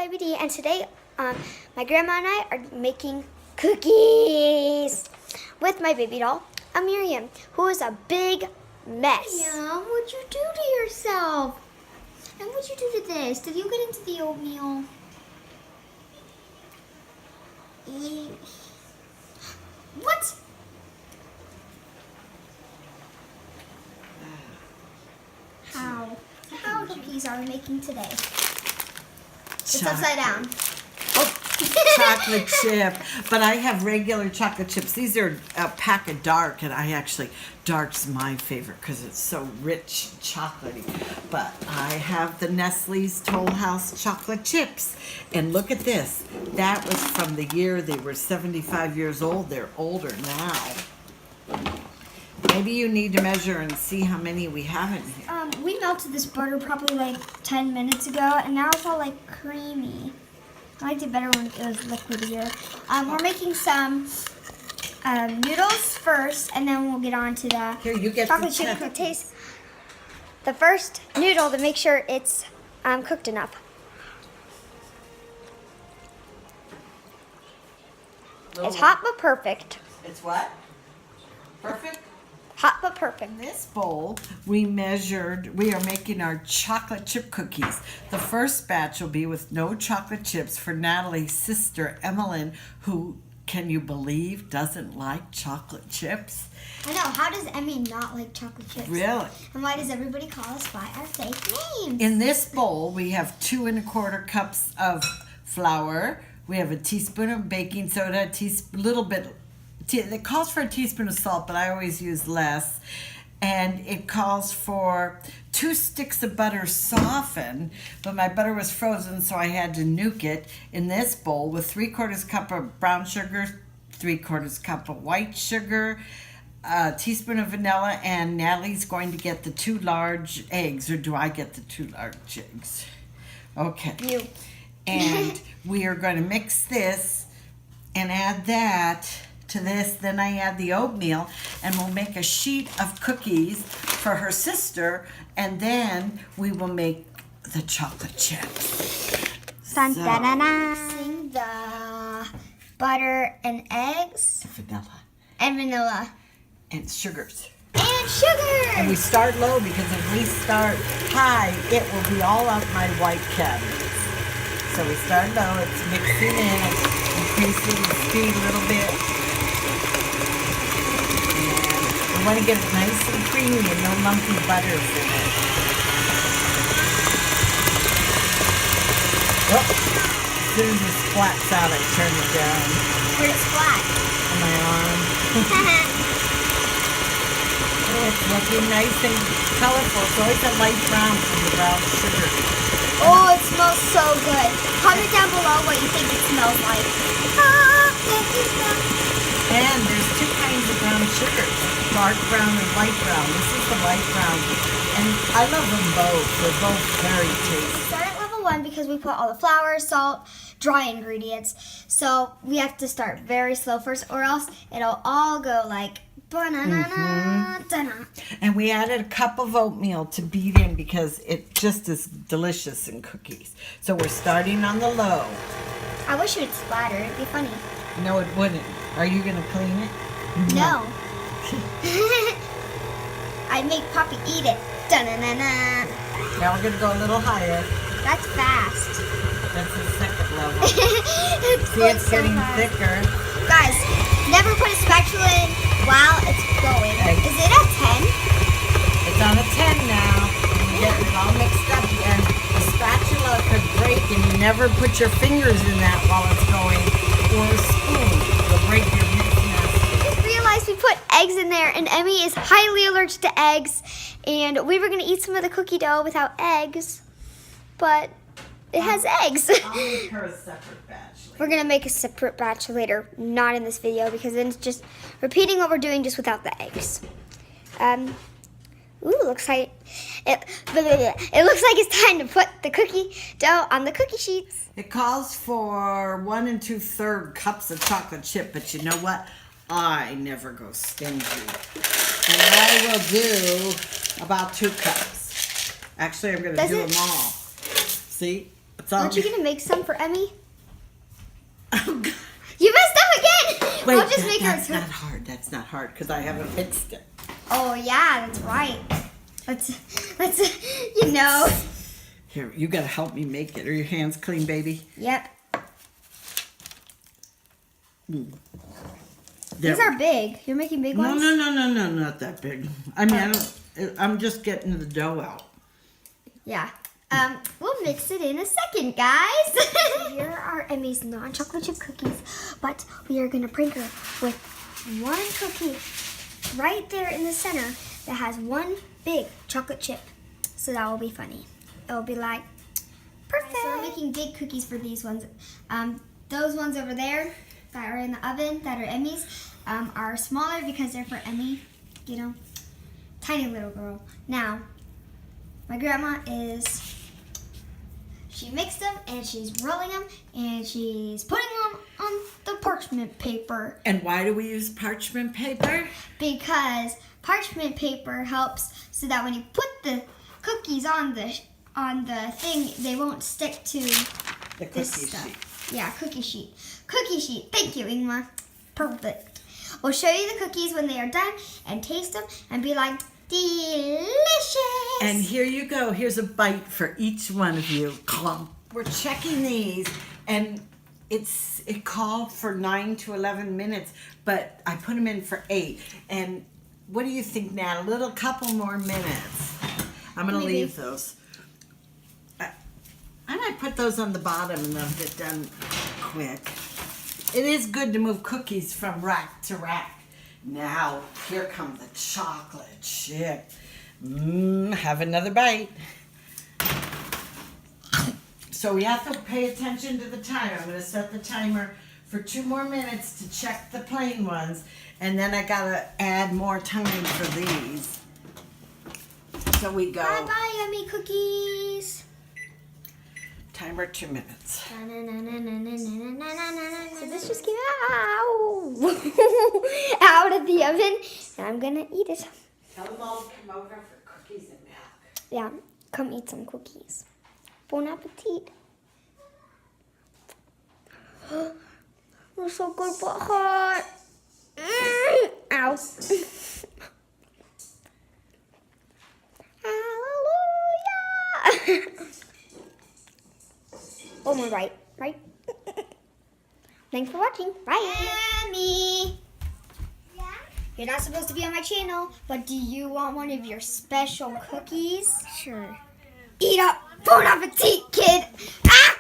Baby D, and today my grandma and I are making cookies with my baby doll, Miriam, who is a big mess. Yeah, what'd you do to yourself? And what'd you do to this? Did you get into the oatmeal? What? How cookies are we making today? It's upside down. Chocolate chip, but I have regular chocolate chips. These are a pack of dark, and dark's my favorite because it's so rich and chocolatey. But I have the Nestle's Toll House chocolate chips, and look at this. That was from the year they were 75 years old. They're older now. Maybe you need to measure and see how many we have in here. We melted this butter probably like 10 minutes ago, and now it's all like creamy. I liked it better when it was liquidier. We're making some noodles first, and then we'll get on to the Here, you get chocolate the chip chip. cookies. The first noodle to make sure it's cooked enough. It's hot but perfect. It's what? Perfect? Hot but perfect. In this bowl, we are making our chocolate chip cookies. The first batch will be with no chocolate chips for Natalie's sister, Emmeline, who, can you believe, doesn't like chocolate chips? I know. How does Emmy not like chocolate chips? Really? And why does everybody call us by our fake names? In this bowl, we have 2 1/4 cups of flour. We have a teaspoon of baking soda, it calls for a teaspoon of salt, but I always use less. And it calls for 2 sticks of butter softened, but my butter was frozen, so I had to nuke it in this bowl with 3/4 cup of brown sugar, 3/4 cup of white sugar, a teaspoon of vanilla, and Natalie's going to get the 2 large eggs, or do I get the 2 large eggs? Okay. You. And we are going to mix this and add that to this. Then I add the oatmeal, and we'll make a sheet of cookies for her sister, and then we will make the chocolate chips. Dun, So- dun, dun, dun. Mixing the butter and eggs Vanilla and vanilla and sugars. and sugar. And we start low because if we start high, it will be all out my white cabinets. So we start low, it's mixing in, it's increasing the speed a little bit. And we want to get it nice and creamy and no lumpy butters in it. Oh, as soon as it splats out, I turn it down Where's it flat? on my arm. It's looking nice and colorful. It's always a light brown from the brown sugar. Oh, it smells so good. Comment down below what you think it smells like. And there's 2 kinds of brown sugars, dark brown and light brown. This is the light brown. And I love them both. They're both very tasty. Start at level 1 because we put all the flour, salt, dry ingredients. So we have to start very slow first, or else it'll all go like banana. And we added a cup of oatmeal to beat in because it just is delicious in cookies. So we're starting on the low. I wish it would splatter. It'd be funny. No, it wouldn't. Are you going to clean it? No. I make Poppy eat it. Da-na-na-na. Now we're going to go a little higher. That's fast. That's the second level. It's See, going it's so getting fast. thicker. Guys, never put a spatula in while it's going. Okay. Is it at 10? It's on a 10 now. We're getting it all mixed up, and the spatula could break, and you never put your fingers in that while it's going, or a spoon. It'll break your mix I just realized we put eggs in there, and Emmy is highly allergic to eggs, and we were going to eat some of the cookie dough without eggs, but it has eggs. I'll make her a separate batch. We're going to make a separate batch later, not in this video, because then it's just repeating what we're doing just without the eggs. Looks like it looks like it's time to put the cookie dough on the cookie sheets. It calls for 1 2/3 cups of chocolate chip, but you know what? I never go stingy. And I will do about 2 cups. Actually, I'm going to do them all. See? It's all Aren't you gonna make some for Emmy? Oh, God. You messed up again. Wait, I'll just make that's her. not hard. That's not hard because I haven't fixed it. Oh yeah, that's right. Let's you know. Here, you gotta help me make it. Are your hands clean, baby? Yep. There. These are big. You're making big No, ones? no, not that big. I mean, I'm just getting the dough out. Yeah. We'll mix it in a second, guys. Here are Emmy's non-chocolate chip cookies, but we are gonna prank her with one cookie right there in the center that has one big chocolate chip. So that will be funny. It'll be like perfect. So we're making big cookies for these ones. Those ones over there that are in the oven that are Emmy's are smaller because they're for Emmy. You know, tiny little girl. Now, my grandma she mixed them and she's rolling them and she's putting them on the parchment paper And why do we use parchment paper? because parchment paper helps so that when you put the cookies on the thing, they won't stick to The this cookie stuff. sheet. Yeah, cookie sheet. Cookie sheet. Thank you, Ingmar. Perfect. We'll show you the cookies when they are done and taste them and be like, delicious. And here you go. Here's a bite for each one of you. Clump. We're checking these, and it called for 9 to 11 minutes, but I put them in for 8. And what do you think, Nat? A little couple more minutes. I'm gonna Maybe. leave those. I might put those on the bottom and they'll get done quick. It is good to move cookies from rack to rack. Now, here come the chocolate chip. Have another bite. So we have to pay attention to the timer. I'm going to set the timer for 2 more minutes to check the plain ones. And then I got to add more time for these. So we go. Bye-bye, yummy cookies. Timer 2 minutes. So this just came out of the oven, and I'm gonna eat it. Tell them all to come over for cookies and milk. Yeah, come eat some cookies. Bon appetit. They're so good but hot. Ow. Hallelujah. Oh, my right. Thanks for watching. Bye. Emmy. Yeah. You're not supposed to be on my channel, but do you want one of your special cookies? Sure. Eat up. Bon appetit, kid. Ah!